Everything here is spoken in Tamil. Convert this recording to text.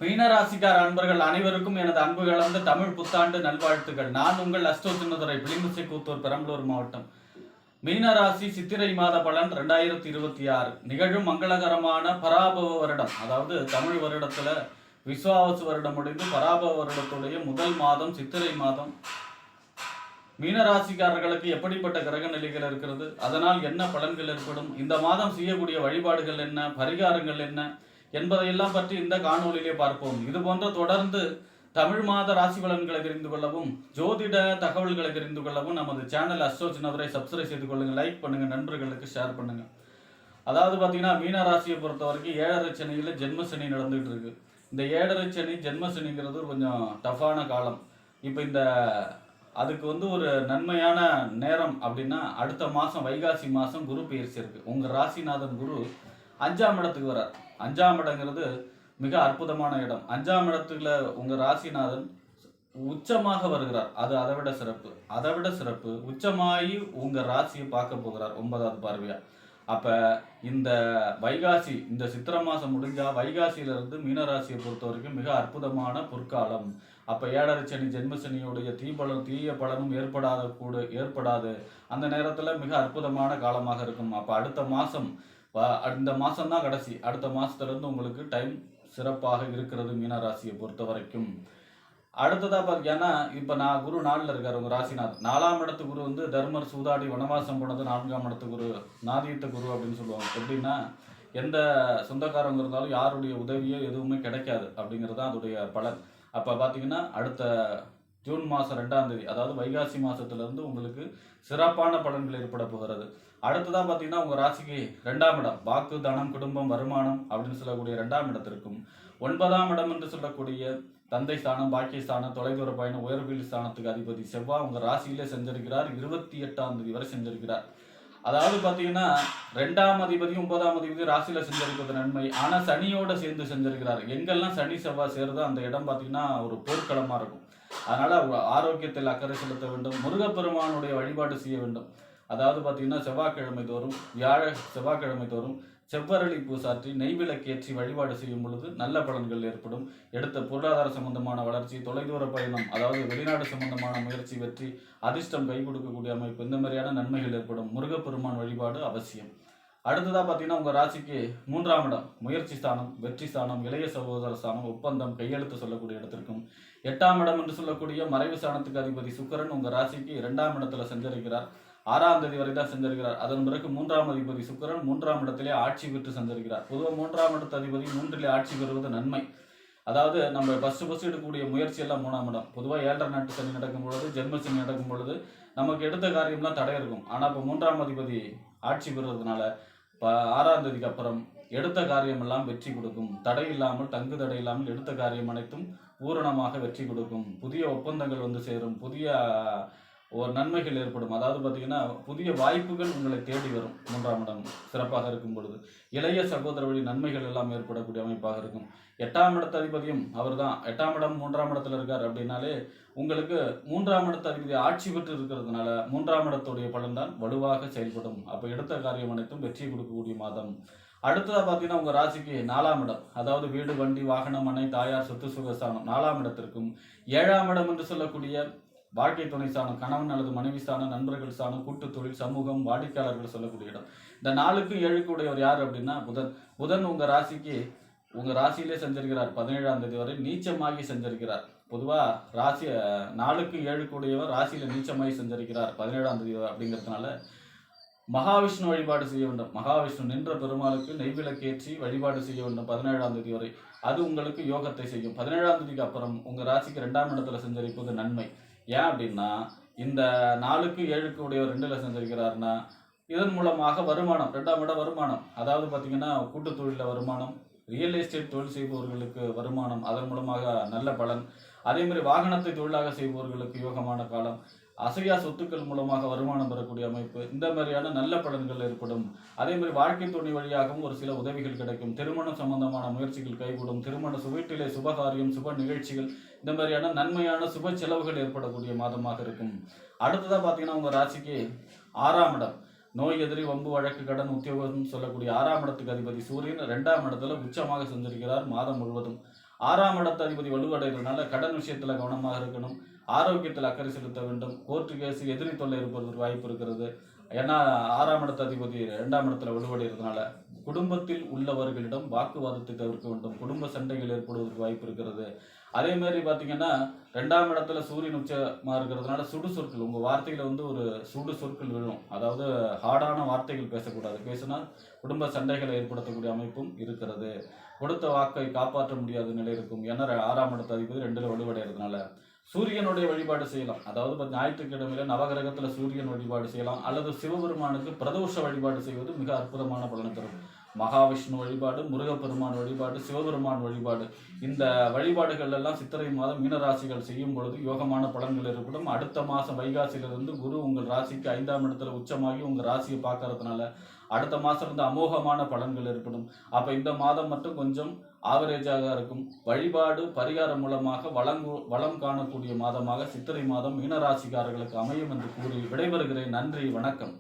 மீனராசிக்கார அன்பர்கள் அனைவருக்கும் எனது அன்பு கலந்த தமிழ் புத்தாண்டு நல்வாழ்த்துக்கள். நான் உங்கள் அஸ்ட்ரோ சின்னதுரை, பிளிங்குச்சி கூத்தூர், பெரம்பலூர் மாவட்டம். மீனராசி சித்திரை மாத பலன் 2026 நிகழும் மங்களகரமான பராபவ வருடம். அதாவது தமிழ் வருடத்துல விஸ்வாவசு வருடம் முடிந்து பராபவ வருடத்துடைய முதல் மாதம் சித்திரை மாதம். மீனராசிக்காரர்களுக்கு எப்படிப்பட்ட கிரக நிலைகள் இருக்கிறது, அதனால் என்ன பலன்கள் ஏற்படும், இந்த மாதம் செய்யக்கூடிய வழிபாடுகள் என்ன, பரிகாரங்கள் என்ன என்பதையெல்லாம் பற்றி இந்த காணொலியிலே பார்ப்போம். இது போன்ற தொடர்ந்து தமிழ் மாத ராசி பலன்களை தெரிந்து கொள்ளவும், ஜோதிட தகவல்களை தெரிந்து கொள்ளவும் நமது சேனல் அஸ்ட்ரோ சின்னதுரை சப்ஸ்கிரைப் செய்து கொள்ளுங்க, லைக் பண்ணுங்க, நண்பர்களுக்கு ஷேர் பண்ணுங்க. அதாவது பார்த்தீங்கன்னா மீனராசியை பொறுத்த வரைக்கும் 7.5 சனியில் ஜென்மசனி நடந்துகிட்டு இருக்கு. இந்த 7.5 சனி ஜென்மசனிங்கிறது கொஞ்சம் டஃப்பான காலம். இப்போ இந்த அதுக்கு ஒரு நன்மையான நேரம் அப்படின்னா அடுத்த மாதம் வைகாசி மாதம் குரு பயிற்சி இருக்கு. உங்கள் ராசிநாதன் குரு 5ஆம் இடத்துக்கு வரார். 5ஆம் இடங்கிறது மிக அற்புதமான இடம். 5ஆம் இடத்துல உங்கள் ராசிநாதன் உச்சமாக வருகிறார். அது அதை விட சிறப்பு உச்சமாகி உங்கள் ராசியை பார்க்க போகிறார் 9வது பார்வையா. அப்போ இந்த வைகாசி, இந்த சித்திரை மாதம் முடிஞ்சா வைகாசியிலிருந்து மீனராசியை பொறுத்த வரைக்கும் மிக அற்புதமான பொற்காலம். அப்போ 7.5 சனி ஜென்மசனியுடைய தீய பலனும் ஏற்படாது. அந்த நேரத்தில் மிக அற்புதமான காலமாக இருக்கும். அப்போ அடுத்த மாதம், இந்த மாதம் தான் கடைசி. அடுத்த மாதத்துலேருந்து உங்களுக்கு டைம் சிறப்பாக இருக்கிறது மீனராசியை பொறுத்த வரைக்கும். அடுத்ததாக பார்த்தீங்கன்னா இப்போ குரு 4ல் இருக்கார். உங்கள் ராசிநாதன் 4ஆம் இடத்து குரு தர்மர் சூதாடி வனவாசம் போனது 4ஆம் இடத்து குரு, நாதித்த குரு அப்படின்னு சொல்லுவாங்க. எப்படின்னா எந்த சொந்தக்காரங்க இருந்தாலும் யாருடைய உதவியோ எதுவுமே கிடைக்காது அப்படிங்கிறது தான் அதோடைய பலன். அப்போ பார்த்தீங்கன்னா அடுத்த ஜூன் மாதம் 2ஆம் தேதி, அதாவது வைகாசி மாதத்துலேருந்து உங்களுக்கு சிறப்பான பலன்கள் ஏற்பட போகிறது. அடுத்ததாக பார்த்தீங்கன்னா உங்கள் ராசிக்கு 2ஆம் இடம், வாக்கு, தனம், குடும்பம், வருமானம் அப்படின்னு சொல்லக்கூடிய 2ஆம் இடத்திற்கும் 9ஆம் இடம் என்று சொல்லக்கூடிய தந்தை ஸ்தானம், பாக்கிய ஸ்தானம், தொலைதூர பயணம், உயர்வீழ் ஸ்தானத்துக்கு அதிபதி செவ்வாய் உங்கள் ராசியிலே செஞ்சிருக்கிறார். 28ஆம் தேதி வரை செஞ்சிருக்கிறார். அதாவது பார்த்தீங்கன்னா 2ஆம் அதிபதியும் 9ஆம் அதிபதியும் ராசியில் செஞ்சிருக்கிறது நன்மை. ஆனால் சனியோடு சேர்ந்து செஞ்சிருக்கிறார். எங்கெல்லாம் சனி செவ்வாய் சேருதோ அந்த இடம் பார்த்தீங்கன்னா ஒரு போர்க்களமாக இருக்கும். அதனால் ஆரோக்கியத்தில் அக்கறை செலுத்த வேண்டும். முருகப்பெருமானுடைய வழிபாடு செய்ய வேண்டும். அதாவது பார்த்தீங்கன்னா செவ்வாய்க்கிழமை தோறும் செவ்வரளி பூசாற்றி நெய்விளக்கேற்றி வழிபாடு செய்யும் பொழுது நல்ல பலன்கள் ஏற்படும். எடுத்த பொருளாதார சம்பந்தமான வளர்ச்சி, தொலைதூர பயணம், அதாவது வெளிநாடு சம்பந்தமான முயற்சி வெற்றி, அதிர்ஷ்டம் கை கொடுக்கக்கூடிய அமைப்பு, இந்த மாதிரியான நன்மைகள் ஏற்படும். முருகப்பெருமான் வழிபாடு அவசியம். அடுத்ததாக பார்த்தீங்கன்னா உங்கள் ராசிக்கு 3ஆம் இடம், முயற்சி ஸ்தானம், வெற்றி ஸ்தானம், இளைய சகோதர ஸ்தானம், ஒப்பந்தம், கையெழுத்து சொல்லக்கூடிய இடத்திற்கும் 8ஆம் இடம் என்று சொல்லக்கூடிய மறைவு ஸ்தானத்துக்கு அதிபதி சுக்கிரன் உங்கள் ராசிக்கு 2ஆம் இடத்துல செஞ்சிருக்கிறார். 6ஆம் தேதி வரை தான் செஞ்சிருக்கிறார். அதன் பிறகு 3ஆம் அதிபதி சுக்கிரன் 3ஆம் இடத்திலே ஆட்சி பெற்று செஞ்சிருக்கிறார். பொதுவாக 3ஆம் இடத்து அதிபதி 3லே ஆட்சி பெறுவது நன்மை. அதாவது நம்ம ஃபர்ஸ்ட் எடுக்கக்கூடிய முயற்சி எல்லாம் 3ஆம் இடம். பொதுவாக 7.5 நாட்டு சனி நடக்கும் பொழுது, ஜென்மசனி நடக்கும் பொழுது நமக்கு எடுத்த காரியம்லாம் தடை இருக்கும். ஆனால் இப்போ 3ஆம் அதிபதி ஆட்சி பெறுவதனால இப்போ 6ஆம் தேதிக்கு அப்புறம் எடுத்த காரியமெல்லாம் வெற்றி கொடுக்கும். தடை இல்லாமல், தங்கு தடை இல்லாமல் எடுத்த காரியம் அனைத்தும் பூரணமாக வெற்றி கொடுக்கும். புதிய ஒப்பந்தங்கள் சேரும். புதிய ஒரு நன்மைகள் ஏற்படும். அதாவது பார்த்தீங்கன்னா புதிய வாய்ப்புகள் உங்களை தேடி வரும். 3ஆம் இடம் சிறப்பாக இருக்கும் பொழுது இளைய சகோதர வழி நன்மைகள் எல்லாம் ஏற்படக்கூடிய அமைப்பாக இருக்கும். 8ஆம் இடத்து அதிபதியும் அவர் தான். 8ஆம் இடம் 3ஆம் இடத்துல இருக்கார் அப்படின்னாலே உங்களுக்கு 3ஆம் இடத்து அதிபதி ஆட்சி பெற்று இருக்கிறதுனால 3ஆம் இடத்துடைய பலன் தான் வலுவாக செயல்படும். அப்போ எடுத்த காரியம் அனைத்தும் வெற்றி கொடுக்கக்கூடிய மாதம். அடுத்ததாக பார்த்தீங்கன்னா உங்கள் ராசிக்கு 4ஆம் இடம், அதாவது வீடு, வண்டி, வாகனம், மனை, தாயார், சொத்து சுகஸ்தானம் 4ஆம் இடத்திற்கும் 7ஆம் இடம் என்று சொல்லக்கூடிய வாழ்க்கை துணை ஸ்தானம், கணவன் அல்லது மனைவி ஸ்தானம், நண்பர்கள் ஸ்தானம், கூட்டு தொழில், சமூகம், வாடிக்கையாளர்கள் சொல்லக்கூடிய இடம். இந்த 4க்கும் 7க்கும் உடையவர் யார் அப்படின்னா புதன் உங்கள் ராசியிலே செஞ்சிருக்கிறார். 17ஆம் தேதி வரை நீச்சமாகி செஞ்சிருக்கிறார். பொதுவாக 4க்கும் 7க்கும் உடையவர் ராசியில் நீச்சமாகி செஞ்சிருக்கிறார் 17ஆம் தேதி அப்படிங்கிறதுனால மகாவிஷ்ணு வழிபாடு செய்ய வேண்டும். மகாவிஷ்ணு நின்ற பெருமாளுக்கு நெய்விளக்கேற்றி வழிபாடு செய்ய வேண்டும் 17ஆம் தேதி வரை. அது உங்களுக்கு யோகத்தை செய்யும். 17ஆம் தேதிக்கு அப்புறம் உங்கள் ராசிக்கு 2ஆம் இடத்துல செஞ்சரிப்பது நன்மை. ஏன் அப்படின்னா இந்த 4க்கும் 7க்கும் உடையவர் 2ல் செஞ்சிருக்கிறாருன்னா இதன் மூலமாக வருமானம், 2ஆம் இடம் வருமானம், அதாவது பார்த்தீங்கன்னா கூட்டு தொழிலில் வருமானம், ரியல் எஸ்டேட் தொழில் செய்பவர்களுக்கு வருமானம், அதன் மூலமாக நல்ல பலன். அதே மாதிரி வாகனத்தை தொழிலாக செய்பவர்களுக்கு யோகமான காலம். அசையா சொத்துக்கள் மூலமாக வருமானம் பெறக்கூடிய அமைப்பு, இந்த மாதிரியான நல்ல பலன்கள் ஏற்படும். அதே மாதிரி வாழ்க்கை துணை வழியாகவும் ஒரு சில உதவிகள் கிடைக்கும். திருமணம் சம்பந்தமான முயற்சிகள் கைகூடும். வீட்டிலே சுபகாரியம், சுப நிகழ்ச்சிகள், இந்த மாதிரியான நன்மையான சுப செலவுகள் ஏற்படக்கூடிய மாதமாக இருக்கும். அடுத்ததாக பார்த்தீங்கன்னா உங்கள் ராசிக்கு 6ஆம் இடம், நோய், எதிரி, வம்பு, வழக்கு, கடன், உத்தியோகம் சொல்லக்கூடிய 6ஆம் இடத்துக்கு அதிபதி சூரியன் 2ஆம் இடத்துல உச்சமாக செஞ்சிருக்கிறார் மாதம் முழுவதும். 6ஆம் இடத்து அதிபதி வலுவடைகிறதுனால கடன் விஷயத்துல கவனமாக இருக்கணும். ஆரோக்கியத்தில் அக்கறை செலுத்த வேண்டும். கோர்ட்டு கேஸ் எதிரி தொல்லை இருப்பதற்கு வாய்ப்பு இருக்கிறது. ஏன்னா 6ஆம் இடத்து அதிபதி 2ஆம் இடத்துல வலுவடைகிறதுனால குடும்பத்தில் உள்ளவர்களிடம் வாக்குவாதத்தை தவிர்க்க வேண்டும். குடும்ப சண்டைகள் ஏற்படுவதற்கு வாய்ப்பு இருக்கிறது. அதே மாதிரி பார்த்தீங்கன்னா 2ஆம் இடத்துல சூரியன் உச்சமா இருக்கிறதுனால சுடு சொற்கள் உங்கள் வார்த்தையில் வந்து ஒரு சுடு சொற்கள் விழும். அதாவது ஹார்டான வார்த்தைகள் பேசக்கூடாது. பேசினா குடும்ப சண்டைகளை ஏற்படுத்தக்கூடிய அமைப்பும் இருக்கிறது. கொடுத்த வாக்கை காப்பாற்ற முடியாத நிலை இருக்கும். ஏன்னா 6ஆம் இடத்து அதிபதி 2ல் வலுவடைகிறதுனால சூரியனுடைய வழிபாடு செய்யலாம். அதாவது ஞாயிற்றுக்கிழமையில நவகிரகத்துல சூரியன் வழிபாடு செய்யலாம். அல்லது சிவபெருமானுக்கு பிரதோஷ வழிபாடு செய்வது மிக அற்புதமான பலனை தரும். மகாவிஷ்ணு வழிபாடு, முருகப்பெருமான் வழிபாடு, சிவபெருமான் வழிபாடு, இந்த வழிபாடுகள் எல்லாம் சித்திரை மாதம் மீனராசிகள் செய்யும் பொழுது யோகமான பலன்கள் ஏற்படும். அடுத்த மாதம் வைகாசியிலிருந்து குரு உங்கள் ராசிக்கு 5ஆம் இடத்துல உச்சமாகி உங்கள் ராசியை பார்க்கறதுனால அடுத்த மாதம் இருந்து அமோகமான பலன்கள் ஏற்படும். அப்போ இந்த மாதம் மட்டும் கொஞ்சம் ஆவரேஜாக இருக்கும். வழிபாடு பரிகாரம் மூலமாக வளம் காணக்கூடிய மாதமாக சித்திரை மாதம் மீனராசிக்காரர்களுக்கு அமையும் என்று கூறி விடைபெறுகிறேன். நன்றி, வணக்கம்.